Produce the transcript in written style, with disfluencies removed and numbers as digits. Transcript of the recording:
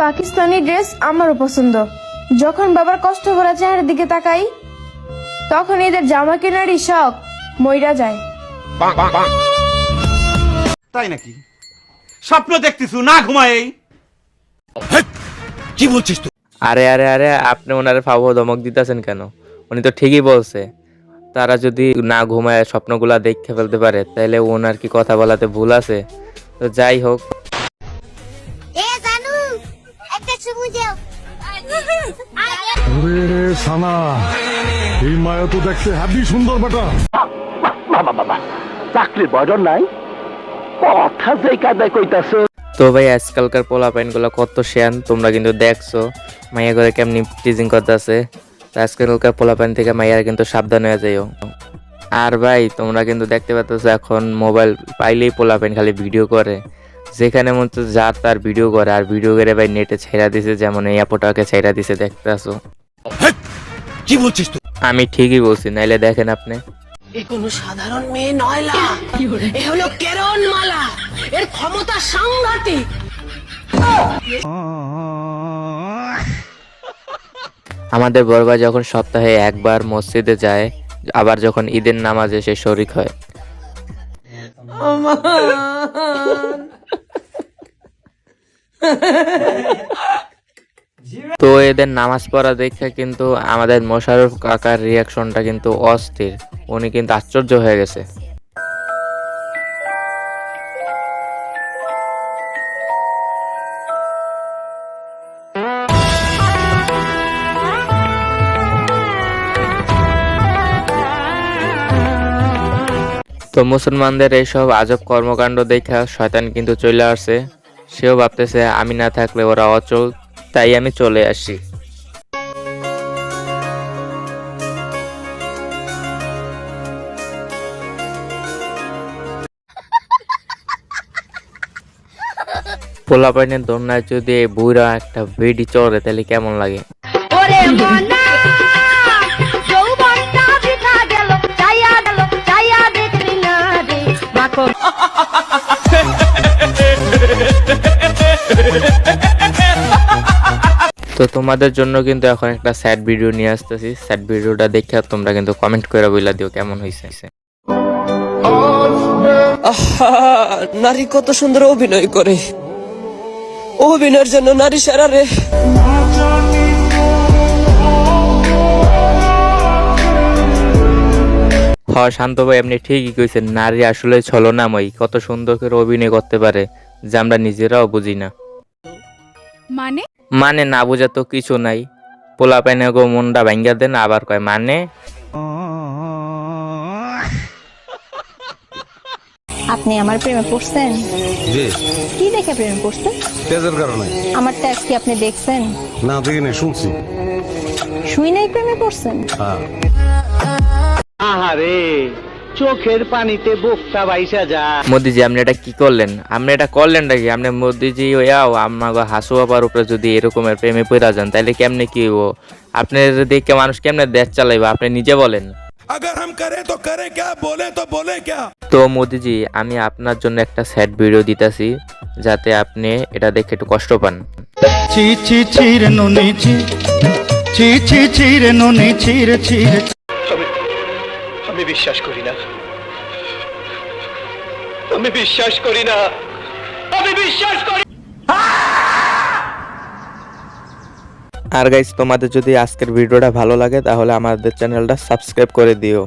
Pakistani dress আমারও পছন্দ। যখন বাবার কষ্ট করা চেহারার দিকে তাকাই তখন এদের জামা কেনারই শখ মইরা যায়। তাই নাকি? স্বপ্ন দেখতেছু না ঘুমাই? কি বলছিস তুই? আরে আরে আরে আপনি ওনারে ফাও ধমক দিতেছেন কেন? উনি তো ঠিকই বলছে। তারা যদি না ঘুমায় স্বপ্নগুলা দেখতে ফেলতে পারে তাহলে ওনার কি কথা বলাতে ভুল আছে? তো যাই হোক, সানা এই মায়া তো দেখতে হ্যাপি সুন্দর বেটা। চাকরির বয়স নাই, কথা যে কাদায় কইতাছ। তো ভাই আজকালকার পোলাপাইন গুলা কত শেয়ান তোমরা কিন্তু দেখছো মাইয়া করে কেমনি টিজিং করতেছে। আজকালকার পোলাপাইন থেকে মাইয়ার কিন্তু সাবধান হয়ে যাইও। আর ভাই তোমরা কিন্তু দেখতে পাচ্ছ এখন মোবাইল পাইলেই পোলাপাইন খালি ভিডিও করে, যেখানে মন চায় যা তার ভিডিও করে। আর ভিডিও করে ভাই নেটে ছেড়া দিছে, যেমন এই অ্যাপটাকে ছেড়া দিছে দেখতেছো। কি বলছিস তুই? আমি ঠিকই বলছি, নাইলে দেখেন আপনি। এ কোনো সাধারণ মেয়ে নয়লা, এ হলো কেরন মালা, এর ক্ষমতা সাংঘাতিক। আমাদের বড় ভাই যখন সপ্তাহে একবার মসজিদে যায়, আবার যখন ঈদের নামাজে সে শরিক হয়। তো এদের নামাজ পড়া দেখে কিন্তু আমাদের মোশাররফ কাকার রিয়াকশনটা কিন্তু অস্থির। উনি কিন্তু আশ্চর্য হয়ে গেছে। তো মুসলমানদের এইসব আজব কর্মকাণ্ড দেখা শয়তান কিন্তু চলে আসছে। সেও ভাবতেছে আমি না থাকলে ওরা অচল, তাই আমি চলে আসি। পোলাপাইনের দোলনায় যদি এই বুড়া একটা ভিডি চড়ে তাহলে কেমন লাগে? তো তোমাদের জন্য কিন্তু এখন একটা স্যাড ভিডিও নিয়ে আসতেছি। স্যাড ভিডিওটা দেখে তোমরা কিন্তু কমেন্ট করে বইলা দিও কেমন হয়েছে। নারী কত সুন্দর অভিনয় করে, অভিনয়ের জন্য নারী সারা রে। শান্ত ভাই আপনি ঠিকই কইছেন, নারী আসলে ছলনাময়ী, কত সুন্দর করে অভিনয় করতে পারে যে আমরা নিজেরাও বুঝি না। মানে না বোঝা তো কিছু নাই। পোলাপাইনে গো মনটা ভাঙ্গা দেন আবার কয় মানে। আপনি আমার প্রেমে পড়ছেন? জি। কি দেখে প্রেমে পড়ছেন? তেজের কারণে। আমার ট্যাগ কি আপনি দেখছেন? না দেখি না, শুনছি। শুই নাই প্রেমে পড়ছেন? হ্যাঁ। আহারে, চোখের পানিতে বোকটা বাইসা যা। মোদিজি আপনি এটা কি করলেন? আপনি এটা করলেন নাকি? আপনি মোদিজি ওয়াও আমার হাসু বাবার উপরে যদি এরকমের প্রেমে পড়া যান তাহলে কেমনে কি হবো? আপনার দেখে মানুষ কেমনে দেশ চালাইবো আপনি নিজে বলেন। তো মোদিজি আমি আপনার জন্য একটা স্যাড ভিডিও দিতেছি, যাতে আপনি এটা দেখে একটু কষ্ট পান। ছি ছি ছি রে নুনি ছি, ছি ছি ছি রে নুনি ছি রে ছি রে। আমি বিশ্বাস করি না, আমি বিশ্বাস করি না, আমি বিশ্বাস করি। আর গাইস তোমাদের যদি আজকের ভিডিওটা ভালো লাগে তাহলে আমাদের চ্যানেলটা সাবস্ক্রাইব করে দিও।